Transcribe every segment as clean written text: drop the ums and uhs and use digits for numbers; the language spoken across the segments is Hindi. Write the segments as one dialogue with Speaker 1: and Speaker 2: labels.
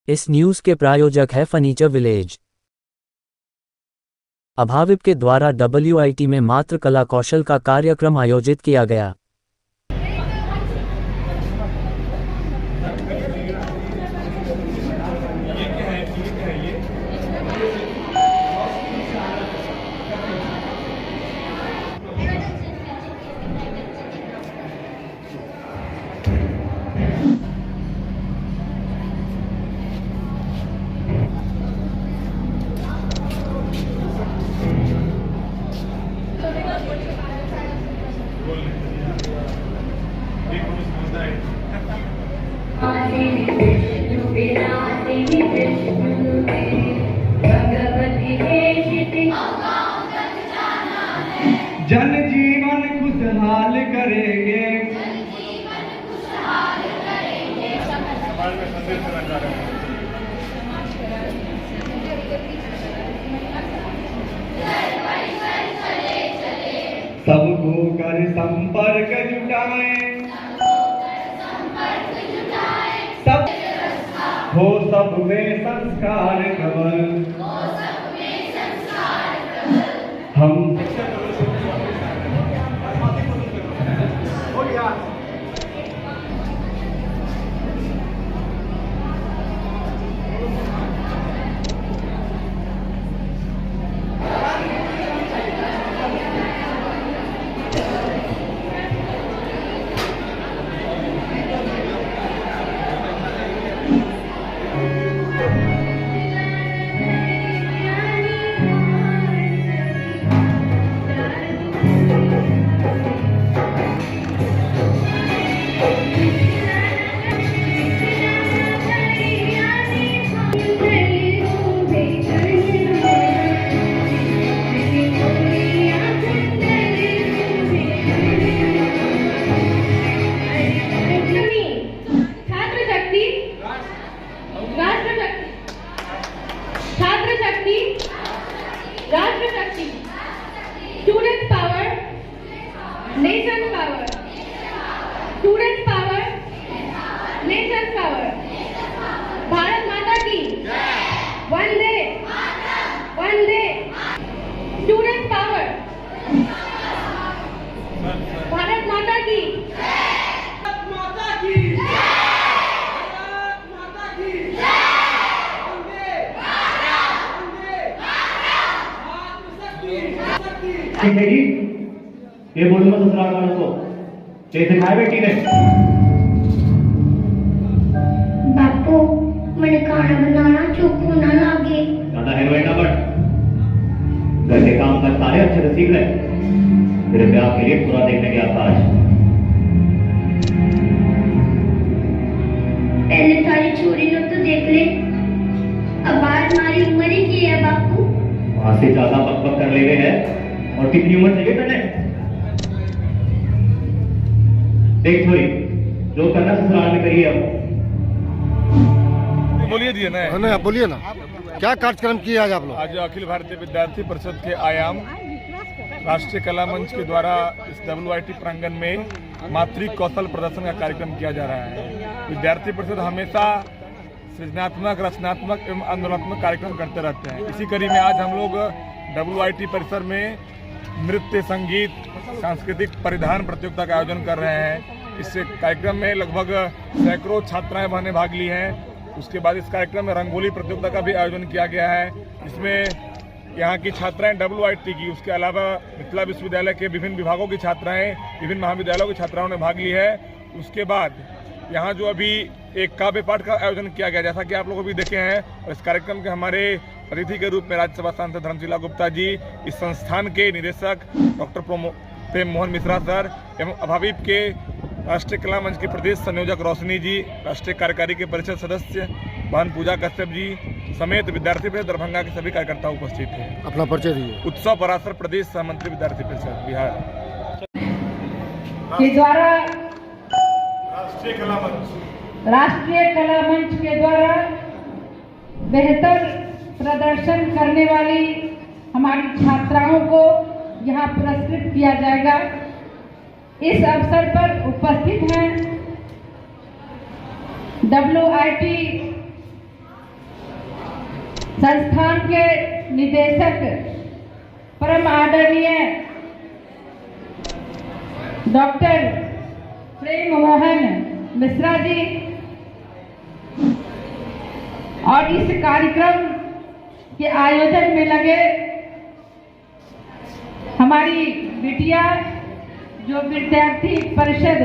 Speaker 1: इस न्यूज़ के प्रायोजक है फर्नीचर विलेज। अभाविप के द्वारा WIT में मात्र कला कौशल का कार्यक्रम आयोजित किया गया।
Speaker 2: जन जीवन खुशहाल करेंगे। सबको कर संपर्क जुटाएं, सब हो सब में संस्कार कमल। हम
Speaker 3: राष्ट्र शक्ति, student power, nation power, student power, nation power. Bharat माता की वंदे वंदे। स्टूडेंट पावर, भारत माता की
Speaker 4: ये बोलूँ मैं ससुराल वालों को जैसे खाए बेटी ने।
Speaker 5: बापू मैंने खाना बनाना चूकू ना लागे।
Speaker 4: ज्यादा हेरोइन ना बन, घर के काम कर सारे अच्छे से सीख ले। तेरे ब्याह के लिए पूरा देखने गया था आज।
Speaker 5: पहले सारी छोरी लोग तो देख ले, अब बाहर हमारी उम्र ही की है बापू।
Speaker 4: वहां से ज्यादा बकबक कर ले गए हैं। और कितनी उम्र चाहिए तेने? देख छोरी, जो करना ससुराल में करिए। अब
Speaker 6: बोलिए दिए ना,
Speaker 7: बोलिए ना, क्या कार्यक्रम किया आज आप लोग?
Speaker 6: आज अखिल भारतीय विद्यार्थी परिषद के आयाम राष्ट्रीय कला मंच के द्वारा इस WIT प्रांगण में मातृ कौशल प्रदर्शन का कार्यक्रम किया जा रहा है। विद्यार्थी परिषद हमेशा सृजनात्मक, रचनात्मक एवं आंदोलनात्मक कार्यक्रम करते रहते हैं। इसी कड़ी में आज हम लोग WIT परिसर में नृत्य, संगीत, सांस्कृतिक परिधान प्रतियोगिता का आयोजन कर रहे हैं। इस कार्यक्रम में लगभग सैकड़ों छात्राएं बहनें भाग ली हैं। उसके बाद इस कार्यक्रम में रंगोली प्रतियोगिता का भी आयोजन किया गया है। इसमें यहाँ की छात्राएं WIT की, उसके अलावा मिथिला विश्वविद्यालय के विभिन्न विभागों की छात्राएं, विभिन्न महाविद्यालयों की छात्राओं ने भाग ली है। उसके बाद यहाँ जो अभी एक काव्य पाठ का आयोजन किया गया, जैसा कि आप लोग भी देखे हैं। और इस कार्यक्रम के हमारे अतिथि के रूप में राज्यसभा सांसद धर्मशिला गुप्ता जी, इस संस्थान के निदेशक डॉक्टर प्रेम मोहन मिश्रा सर एवं अभाविप के राष्ट्रीय कला मंच के प्रदेश संयोजक रोशनी जी, राष्ट्रीय कार्यकारी के परिषद सदस्य बहन पूजा कश्यप जी समेत विद्यार्थी परिषद दरभंगा के सभी कार्यकर्ता उपस्थित थे।
Speaker 7: अपना परिचय दीजिए।
Speaker 6: उत्सव पराशर प्रदेश सहमंत्री विद्यार्थी परिषद बिहार
Speaker 3: के द्वारा
Speaker 6: राष्ट्रीय कला मंच
Speaker 3: के द्वारा बेहतर प्रदर्शन करने वाली हमारी छात्राओं को यहाँ पुरस्कृत किया जाएगा। इस अवसर पर उपस्थित हैं WIT संस्थान के निदेशक परम आदरणीय डॉक्टर प्रेम मोहन मिश्रा जी और इस कार्यक्रम के आयोजन में लगे हमारी बिटिया जो विद्यार्थी परिषद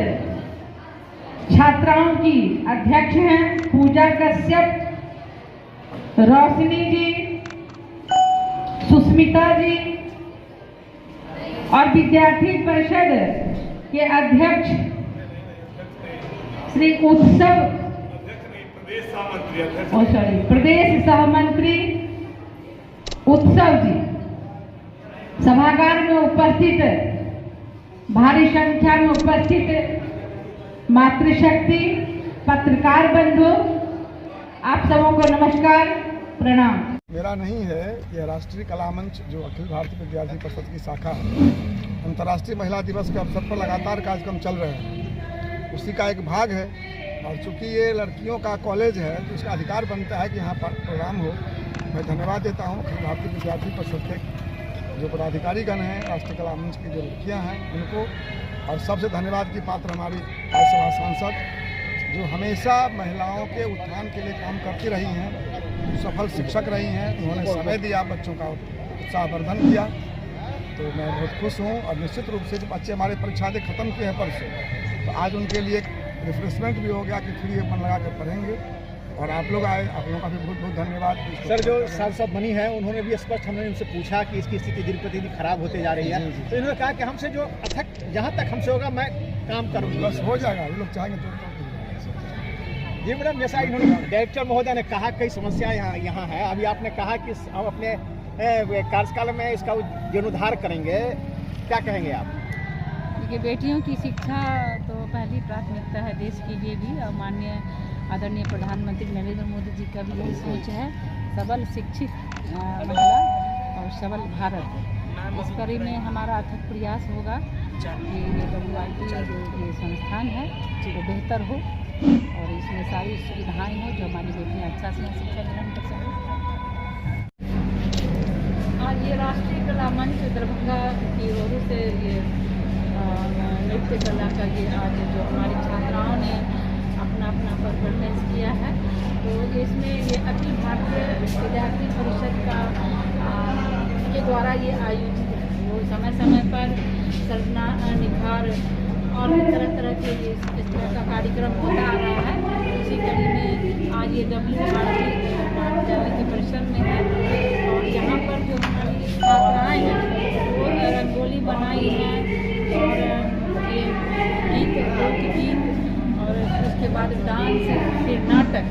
Speaker 3: छात्राओं की अध्यक्ष हैं, पूजा कश्यप, रोशनी जी, सुस्मिता जी और विद्यार्थी परिषद के अध्यक्ष श्री उत्सव प्रदेश सहमंत्री उत्सव जी, सभागार में उपस्थित भारी संख्या में उपस्थित मातृशक्ति, पत्रकार बंधु, आप सबों को नमस्कार, प्रणाम।
Speaker 7: मेरा नहीं है, यह राष्ट्रीय कला मंच जो अखिल भारतीय विद्यार्थी परिषद की शाखा है, अंतर्राष्ट्रीय महिला दिवस के अवसर पर लगातार कार्यक्रम चल रहे हैं, उसी का एक भाग है। और चूँकि ये लड़कियों का कॉलेज है तो इसका अधिकार बनता है कि यहाँ पर प्रोग्राम हो। मैं धन्यवाद देता हूँ अखिल भारतीय विद्यार्थी परिषद के जो पदाधिकारी गण हैं, राष्ट्रीय कला मंच की जो लड़कियाँ हैं उनको, और सबसे धन्यवाद की पात्र हमारी राज्यसभा सांसद जो हमेशा महिलाओं के उत्थान के लिए काम करती रही हैं, सफल शिक्षक रही हैं। उन्होंने समय दिया, बच्चों का उत्साहवर्धन किया, तो मैं बहुत खुश हूँ। और निश्चित रूप से जो बच्चे हमारे परीक्षा दे खत्म किए हैं परसों, तो आज उनके लिए एक रिफ्रेशमेंट भी हो गया कि फ्री अपन लगा कर पढ़ेंगे। और आप लोग आए, आप लोगों का भी बहुत बहुत धन्यवाद।
Speaker 8: सर, जो सांसद बनी है उन्होंने भी स्पष्ट, हमने उनसे पूछा कि इसकी स्थिति दिन प्रतिदिन खराब होते जा रही है, तो इन्होंने कहा कि हमसे जो अथक जहाँ तक हमसे होगा मैं काम करूँगा।
Speaker 7: बस हो जाएगा, ये लोग चाहेंगे तो।
Speaker 8: जी मैडम, जैसा इन्होंने डायरेक्टर महोदय ने कहा कई समस्या यहाँ है, अभी आपने कहा कि हम अपने कार्यकाल में इसका जीर्णोद्धार करेंगे, क्या कहेंगे आप?
Speaker 9: देखिए, बेटियों की शिक्षा तो पहली प्राथमिकता है देश के लिए भी, और माननीय आदरणीय प्रधानमंत्री नरेंद्र मोदी जी का भी यही सोच है, सबल शिक्षित महिला और सबल भारत। इस कड़ी में हमारा अथक प्रयास होगा कि ये WIT जो ये संस्थान है वो बेहतर हो और इसमें सारी सुविधाएं हो जो हमारी बेटियाँ अच्छा से शिक्षा ग्रहण कर सकें। आज ये राष्ट्रीय कला मंच दरभंगा की ओर से ये नृत्य कला का ये आज जो हमारी छात्राओं ने अपना अपना परफॉर्मेंस किया है, तो इसमें ये अखिल भारतीय विद्यार्थी परिषद का के द्वारा ये आयोजित है। वो समय समय पर सर्वना निखार और तरह तरह के इस तरह का कार्यक्रम होता आ रहा है। उसी कड़ी में आज ये विद्यार्थी परिषद में है, और यहाँ पर जो हमारी छात्राएँ हैं वो रंगोली बनाई है और ये गीत, लोकगीत और उसके बाद डांस, फिर नाटक,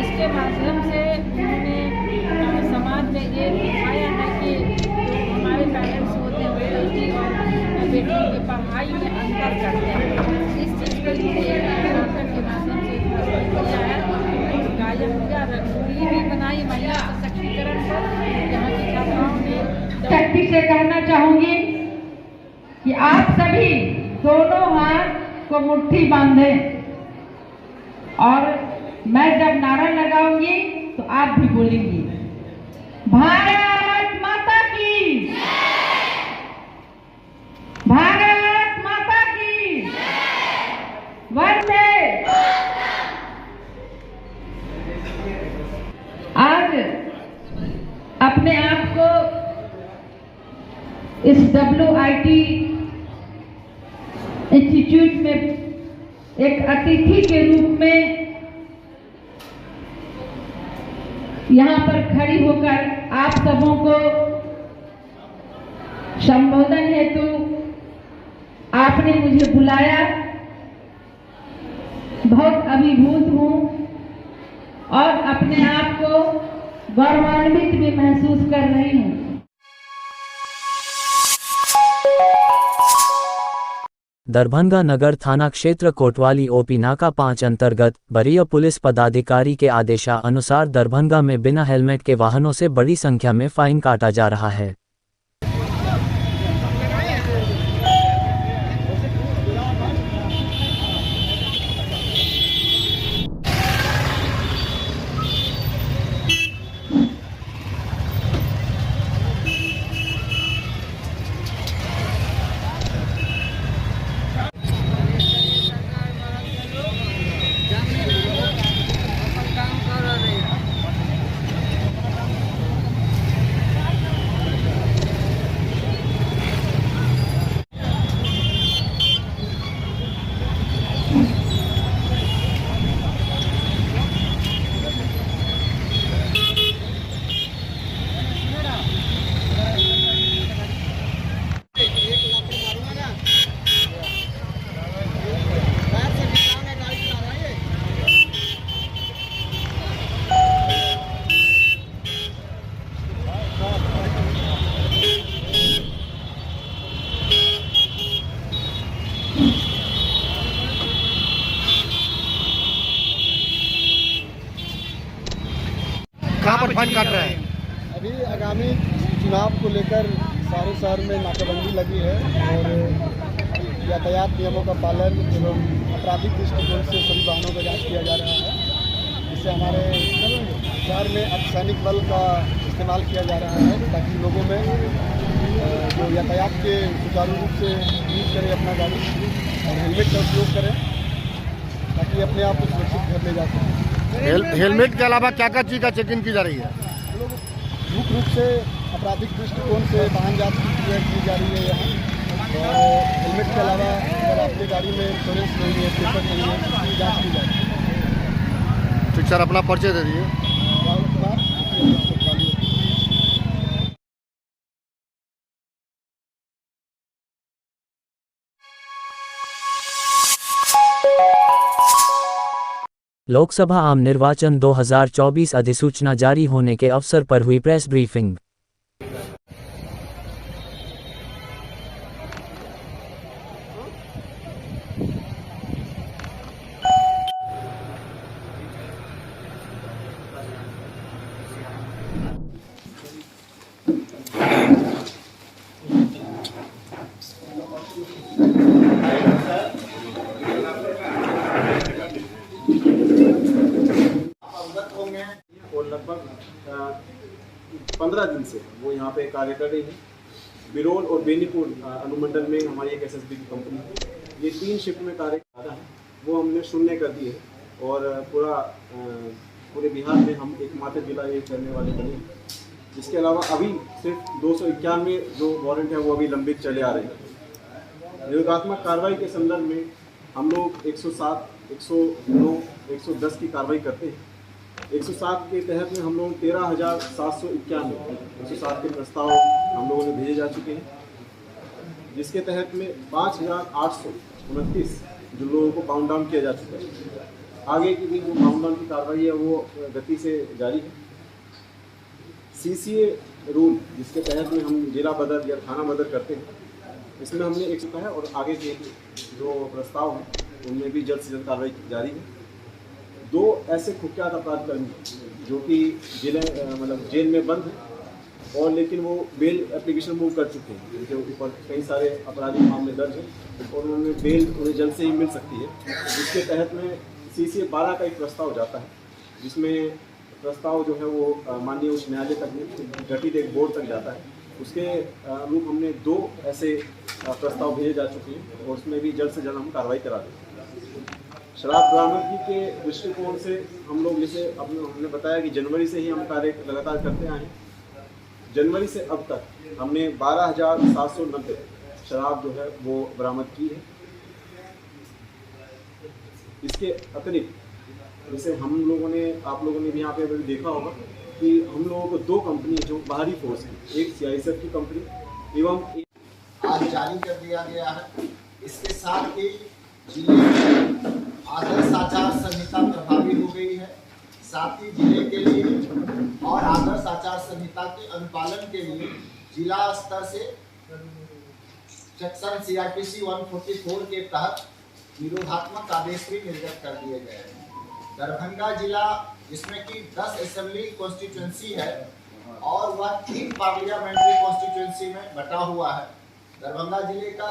Speaker 9: इसके माध्यम से उन्होंने समाज में ये दिखाया है कि जो हमारे पेरेंट्स होते हैं बेटी और बेटियों की पढ़ाई में अंतर करते हैं। इस चीज़ को नाटक के माध्यम से किया है। गायन किया, रंगोली भी बनाई महिला सशक्तिकरण पर। यहाँ की छात्राओं ने
Speaker 3: शक्ति से कहना चाहूँगी कि आप सभी दोनों हाथ को मुट्ठी बांधें, और मैं जब नारा लगाऊंगी तो आप भी बोलेंगी, भारत माता की, भारत माता की, वंदे। आज अपने आप को इस WIT इंस्टीट्यूट में एक अतिथि के रूप में यहाँ पर खड़ी होकर आप सबों को संबोधन हेतु आपने मुझे बुलाया, बहुत अभिभूत हूँ और अपने आप को गौरवान्वित भी महसूस कर रही हूँ।
Speaker 1: दरभंगा नगर थाना क्षेत्र कोतवाली ओपी नाका 5 अंतर्गत वरीय पुलिस पदाधिकारी के आदेशानुसार दरभंगा में बिना हेलमेट के वाहनों से बड़ी संख्या में फाइन काटा जा रहा है।
Speaker 7: कहाँ पर फाइन काट रहे हैं? अभी आगामी चुनाव को लेकर सारे शहर में नाकाबंदी लगी है और यातायात नियमों का पालन एवं आपराधिक दृष्टिकोण से सभी वाहनों का जांच किया जा रहा है। जिससे हमारे शहर में अर्धसैनिक बल का इस्तेमाल किया जा रहा है ताकि लोगों में जो यातायात के सुचारू रूप से यूज करें अपना गाड़ी और हेलमेट का उपयोग करें ताकि अपने आप को सुरक्षित घर ले जा सकें।
Speaker 10: हेलमेट के अलावा क्या क्या चीज़ का चेकिंग की जा रही है?
Speaker 7: मुख्य रूप से आपराधिक दृष्टिकोण से वाहन जांच की जा रही है यहाँ और हेलमेट के अलावा अगर आपकी गाड़ी में इंश्योरेंस नहीं है, पेपर नहीं है, इसकी जाँच की जा रही है।
Speaker 10: ठीक सर, अपना परिचय दे दीजिए।
Speaker 7: राहुल कुमार।
Speaker 1: लोकसभा आम निर्वाचन 2024 अधिसूचना जारी होने के अवसर पर हुई प्रेस ब्रीफिंग।
Speaker 11: और लगभग 15 दिन से वो यहाँ पे कार्य कर रही है। बिरोल और बेनीपुर अनुमंडल में हमारी एक एसएसबी की कंपनी है। ये 3 शिफ्ट में कार्य कर रहा है, वो हमने शून्य कर दी है और पूरे बिहार में हम एकमात्र जिला ये करने वाले बने हैं। इसके अलावा अभी सिर्फ 291 जो वारंट है वो अभी लंबित चले आ रहे हैं। नियोगात्मक कार्रवाई के संदर्भ में हम लोग 107, 109, 110 की कार्रवाई करते हैं। 107 के तहत में हम लोग 13,791 107 के प्रस्ताव हम लोगों ने भेजे जा चुके हैं, जिसके तहत में 5,829 जो लोगों को पाउंड डाउन किया जा चुका है। आगे की भी जो पाउंड डाउन की कार्रवाई है वो गति से जारी है। CCA रूल जिसके तहत में हम जिला बदर या थाना बदर करते हैं, इसमें हमने एक है और आगे के जो प्रस्ताव हैं उनमें भी जल्द से जल्द कार्रवाई जारी है। 2 ऐसे कुख्यात अपराध कर्मी जो कि जेल में बंद हैं और लेकिन वो बेल एप्लीकेशन मूव कर चुके हैं, उनके ऊपर कई सारे आपराधिक मामले दर्ज हैं और उन्हें बेल उन्हें जल्द से ही मिल सकती है। इसके तहत में CCA 12 का एक प्रस्ताव जाता है, जिसमें प्रस्ताव जो है वो माननीय उच्च न्यायालय तक में गठित एक बोर्ड तक जाता है। उसके अनुरूप हमने 2 ऐसे प्रस्ताव भेजे जा चुके हैं और उसमें भी जल्द से जल्द हम कार्रवाई करा देंगे। शराब बरामदगी के दृष्टिकोण से हम लोग जैसे हमने बताया कि जनवरी से ही हम कार्य लगातार करते आए हैं। जनवरी से अब तक हमने 12,790 शराब जो है वो बरामद की है। इसके अतिरिक्त जैसे हम लोगों ने आप लोगों ने भी यहाँ पे देखा होगा कि हम लोगों को 2 कंपनी जो बाहरी फोर्स की, एक CISF की कंपनी एवं
Speaker 12: आज जारी कर दिया गया है। इसके साथ ही जिले में आदर्श आचार संहिता प्रभावी हो गई है। साथ ही जिले के लिए और आदर्श आचार संहिता के अनुपालन के लिए जिला स्तर से सेक्शन CRPC 144 के तहत निरोधात्मक आदेश भी निर्गत कर दिए गए हैं। दरभंगा जिला जिसमें कि 10 असेंबली कॉन्स्टिट्यूंसी है और वह 3 पार्लियामेंट्री कॉन्स्टिट्यूंसी में बटा हुआ है। दरभंगा जिले का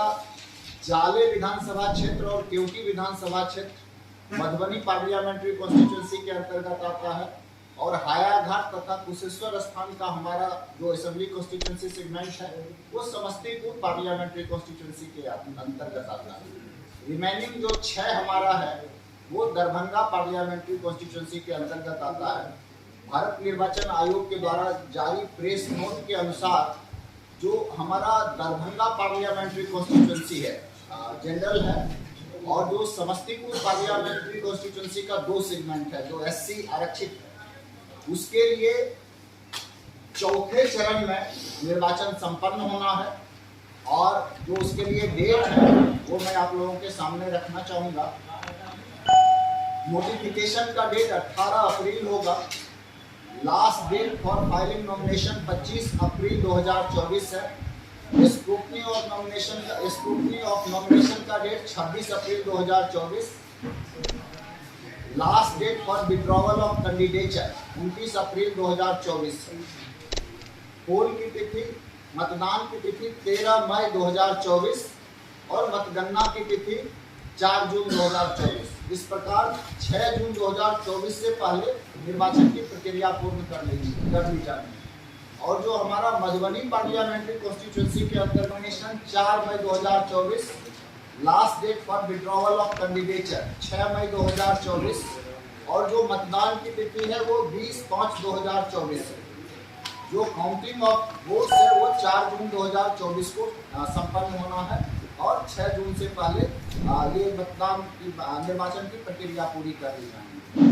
Speaker 12: जाले विधानसभा क्षेत्र और केवटी विधानसभा क्षेत्र मधुबनी पार्लियामेंट्री कॉन्स्टिट्यूंसी के अंतर्गत आता है और हायाघाट तथा कुशेश्वर स्थान का हमारा जो असेंबली कॉन्स्टिट्यूंसी सेगमेंट है वो समस्तीपुर पार्लियामेंट्री कॉन्स्टिट्यूंसी के अंतर्गत आता है। रिमेनिंग जो 6 हमारा है वो दरभंगा पार्लियामेंट्री कॉन्स्टिट्यूंसी के अंतर्गत आता है। भारत निर्वाचन आयोग के द्वारा जारी प्रेस नोट के अनुसार जो हमारा दरभंगा पार्लियामेंट्री कॉन्स्टिट्यूंसी है जनरल है और जो समस्तीपुर पार्लियामेंट्री कॉन्स्टिट्यूंसी का 2 सेगमेंट है जो SC आरक्षित है, उसके लिए चौथे चरण में निर्वाचन संपन्न होना है और जो उसके लिए डेट है वो मैं आप लोगों के सामने रखना चाहूंगा। नोटिफिकेशन का डेट 18 अप्रैल होगा। Last date for filing nomination 25 April 2024 है। स्क्रूटनी ऑफ नॉमिनेशन का date 26 April 2024। Last date for withdrawal of candidature 29 April 2024 है। पोल की तिथि, मतदान की तिथि 13 मई 2024 और मतगणना की तिथि 4 जून 2024। इस प्रकार 6 जून 2024 से पहले निर्वाचन की प्रक्रिया पूर्ण कर ली जानी है। और जो हमारा मधुबनी पार्लियामेंट्री कॉन्स्टिट्यूंसी के अंतर्गत 4 मई 2024, last date for withdrawal of candidature 6 मई 2024 और जो मतदान की तिथि है वो 20/5/2024 है। जो काउंटिंग ऑफ वोट्स है वो 4 जून 2024 को संपन्न होना है और 6 जून से पहले ये मतदान की निर्वाचन की प्रक्रिया पूरी कर ली जाएगी।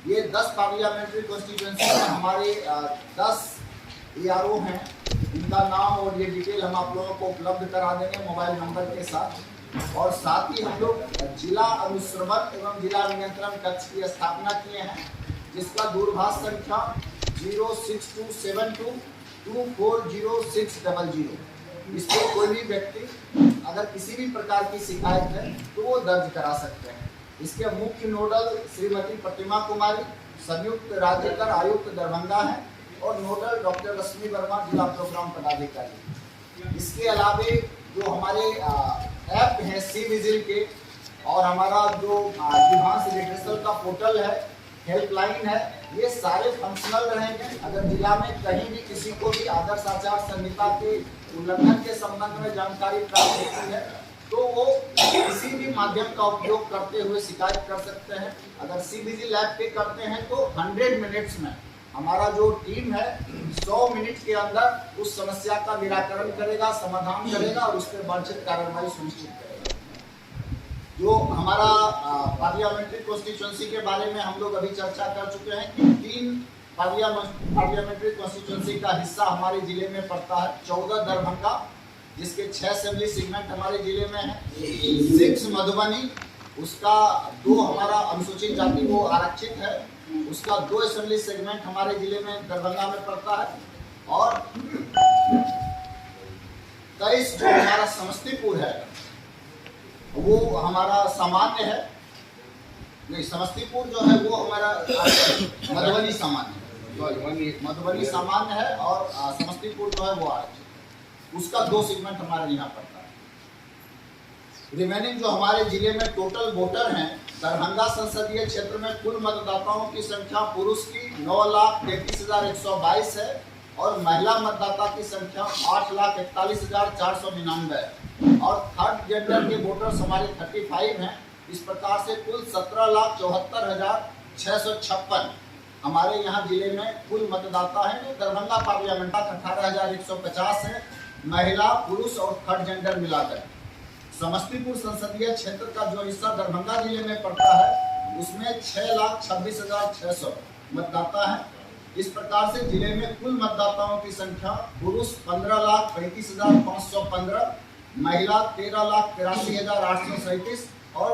Speaker 12: ये 10 पार्लियामेंट्री कॉन्स्टिट्यूंसी में हमारे 10 ERO हैं। इनका नाम और ये डिटेल हम आप लोगों को उपलब्ध करा देंगे मोबाइल नंबर के साथ। और साथ ही हम लोग जिला अनुश्रवण एवं जिला नियंत्रण कक्ष की स्थापना किए हैं जिसका दूरभाष संख्या 06272240600। इस पर कोई भी व्यक्ति अगर किसी भी प्रकार की शिकायत है तो वो दर्ज करा सकते हैं। इसके मुख्य नोडल श्रीमती प्रतिमा कुमारी, संयुक्त राज्य कर आयुक्त दरभंगा है और नोडल डॉक्टर रश्मि वर्मा, जिला प्रोग्राम पदाधिकारी। इसके अलावे जो हमारे ऐप हैं सी विजिल के और हमारा जो विभांश रिड्रेसल का पोर्टल है, हेल्पलाइन है, ये सारे फंक्शनल रहेंगे। अगर जिला में कहीं भी किसी को भी आदर्श आचार संहिता के उल्लंघन के संबंध में जानकारी प्राप्त होती है तो वो किसी भी माध्यम का उपयोग करते हुए शिकायत कर सकते हैं। अगर सी विजिल ऐप पे करते हैं तो 100 मिनट्स में हमारा जो टीम है 100 मिनट के अंदर उस समस्या का निराकरण करेगा, समाधान करेगा और उस पर वांछित कार्रवाई सुनिश्चित करेगा। जो हमारा पार्लियामेंट्री कॉन्स्टिट्यूंसी के बारे में हम लोग अभी चर्चा कर चुके हैं कि 3 पार्लियामेंट्री कॉन्स्टिट्यूंसी का हिस्सा हमारे जिले में पड़ता है। 14 दरभंगा जिसके 6 असेंबली सेगमेंट हमारे जिले में है। 6 मधुबनी, उसका 2 हमारा अनुसूचित जाति वो आरक्षित है, उसका 2 असेंबली सेगमेंट हमारे जिले में दरभंगा में पड़ता है। और 23 जो हमारा समस्तीपुर है वो हमारा सामान्य है। नहीं, समस्तीपुर जो है वो हमारा मधुबनी सामान्य है और समस्तीपुर जो है वो आरक्षित, उसका 2 सेगमेंट हमारे यहाँ पड़ता है। रिमेनिंग जो हमारे जिले में टोटल वोटर हैं, दरभंगा संसदीय क्षेत्र में कुल मतदाताओं की संख्या पुरुष की 9,33,122 है और महिला मतदाता की संख्या 8,41,499 है और थर्ड जेंडर के वोटर्स हमारे 35 हैं। इस प्रकार से कुल 17,74,656 हमारे यहाँ जिले में कुल मतदाता हैं। जो दरभंगा पार्लियामेंट 18,150 है, महिला पुरुष और थर्ड जेंडर मिलाकर। समस्तीपुर संसदीय क्षेत्र का जो हिस्सा दरभंगा जिले में पड़ता है उसमें 6,26,600 मतदाता हैं। इस प्रकार से जिले में कुल मतदाताओं की संख्या पुरुष 15,35,515, महिला 13,83,837 और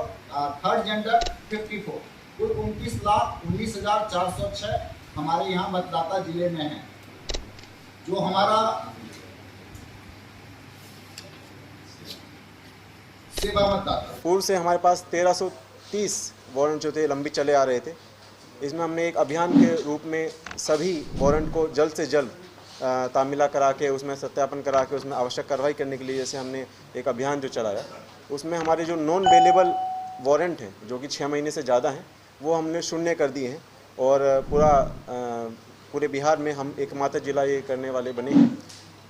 Speaker 12: थर्ड जेंडर 54, कुल 29,19,406 हमारे यहाँ मतदाता जिले में हैं। जो हमारा सेवा मतदाता।
Speaker 11: पूर्व से हमारे पास 1330 वारंट जो थे लंबित चले आ रहे थे। इसमें हमने एक अभियान के रूप में सभी वारंट को जल्द से जल्द तामीला करा के उसमें सत्यापन करा के उसमें आवश्यक कार्रवाई करने के लिए जैसे हमने एक अभियान जो चलाया, उसमें हमारे जो नॉन बेलेबल वारंट हैं जो कि 6 महीने से ज़्यादा हैं वो हमने शून्य कर दिए हैं और पूरे बिहार में हम एकमात्र जिला ये करने वाले बने हैं।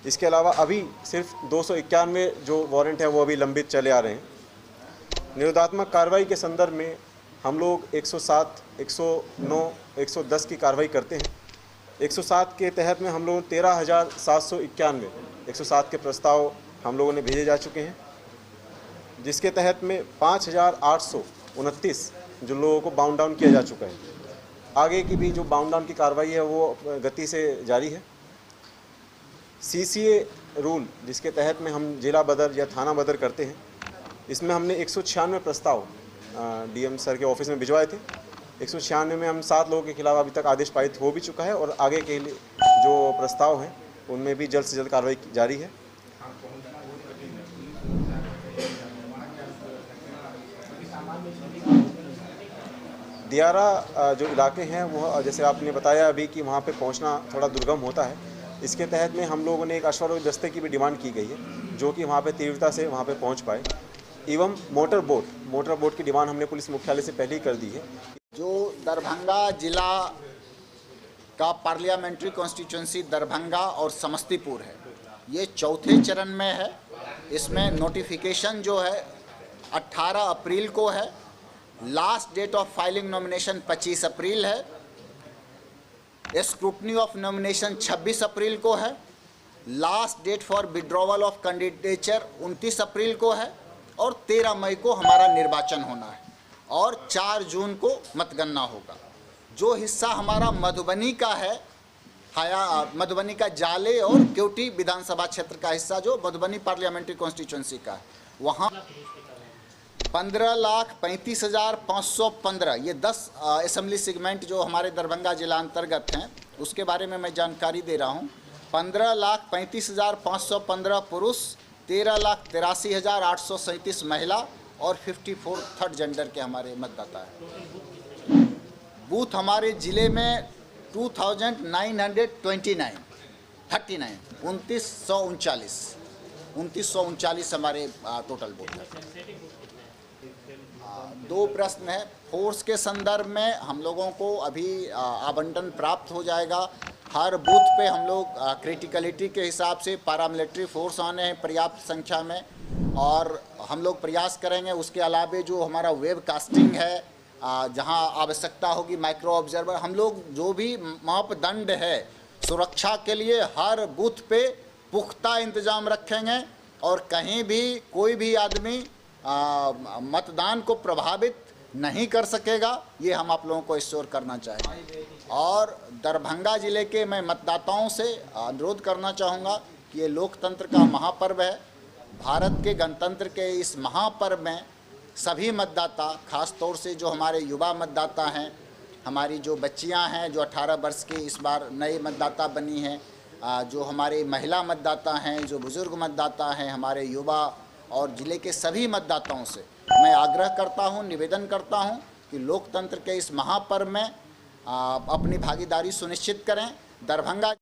Speaker 11: इसके अलावा अभी सिर्फ 291 जो वारंट हैं वो अभी लंबित चले आ रहे हैं। निरोधात्मक कार्रवाई के संदर्भ में हम लोग 107, 109, 110 की कार्रवाई करते हैं। 107 के तहत में हम लोग 13,791 107 के प्रस्ताव हम लोगों ने भेजे जा चुके हैं, जिसके तहत में 5,829 जो लोगों को बाउंड डाउन किया जा चुका है। आगे की भी जो बाउंड डाउन की कार्रवाई है वो गति से जारी है। CCA रूल जिसके तहत में हम जिला बदर या थाना बदर करते हैं, इसमें हमने 196 प्रस्ताव DM सर के ऑफिस में भिजवाए थे। 196 में हम 7 लोगों के खिलाफ अभी तक आदेश पारित हो भी चुका है और आगे के लिए जो प्रस्ताव हैं उनमें भी जल्द से जल्द कार्रवाई जारी है। दियारा जो इलाके हैं वो जैसे आपने बताया अभी कि वहाँ पे पहुँचना थोड़ा दुर्गम होता है। इसके तहत में हम लोगों ने एक अश्वारोही दस्ते की भी डिमांड की गई है जो कि वहाँ पे तीव्रता से वहाँ पे पहुँच पाए। एवं मोटर बोट की डिमांड हमने पुलिस मुख्यालय से पहले ही कर दी है।
Speaker 12: जो दरभंगा जिला का पार्लियामेंट्री कॉन्स्टिट्यूंसी दरभंगा और समस्तीपुर है, ये चौथे चरण में है। इसमें नोटिफिकेशन जो है 18 अप्रैल को है। Last date of filing nomination 25 April है। स्क्रूटनी ऑफ नॉमिनेशन 26 अप्रैल को है। Last date for withdrawal of candidature 29 April को है और 13 मई को हमारा निर्वाचन होना है और 4 जून को मतगणना होगा। जो हिस्सा हमारा मधुबनी का है, मधुबनी का जाले और केवटी विधानसभा क्षेत्र का हिस्सा जो मधुबनी पार्लियामेंट्री कॉन्स्टिट्यूंसी का है, वहाँ 15,35,515 ये 10 असेंबली सेगमेंट जो हमारे दरभंगा जिला अंतर्गत हैं उसके बारे में मैं जानकारी दे रहा हूँ। 15,35,515 पुरुष, 13,83,837 महिला और 54 थर्ड जेंडर के हमारे मतदाता हैं। बूथ हमारे ज़िले में 2939 हमारे टोटल बूथ हैं। 2 प्रश्न है। फोर्स के संदर्भ में हम लोगों को अभी आवंटन प्राप्त हो जाएगा। हर बूथ पे हम लोग क्रिटिकलिटी के हिसाब से पैरामिलिट्री फोर्स आने हैं पर्याप्त संख्या में और हम लोग प्रयास करेंगे। उसके अलावा जो हमारा वेब कास्टिंग है, जहां आवश्यकता होगी माइक्रो ऑब्जर्वर, हम लोग जो भी मापदंड है सुरक्षा के लिए हर बूथ पे पुख्ता इंतजाम रखेंगे और कहीं भी कोई भी आदमी मतदान को प्रभावित नहीं कर सकेगा, ये हम आप लोगों को एश्योर करना चाहेंगे। और दरभंगा जिले के मैं मतदाताओं से अनुरोध करना चाहूँगा कि ये लोकतंत्र का महापर्व है। भारत के गणतंत्र के इस महापर्व में सभी मतदाता, खास तौर से जो हमारे युवा मतदाता हैं, हमारी जो बच्चियां हैं जो 18 वर्ष की इस बार नए मतदाता बनी हैं, जो हमारे महिला मतदाता हैं, जो बुज़ुर्ग मतदाता हैं, हमारे युवा और ज़िले के सभी मतदाताओं से मैं आग्रह करता हूं, निवेदन करता हूं कि लोकतंत्र के इस महापर्व में अपनी भागीदारी सुनिश्चित करें। दरभंगा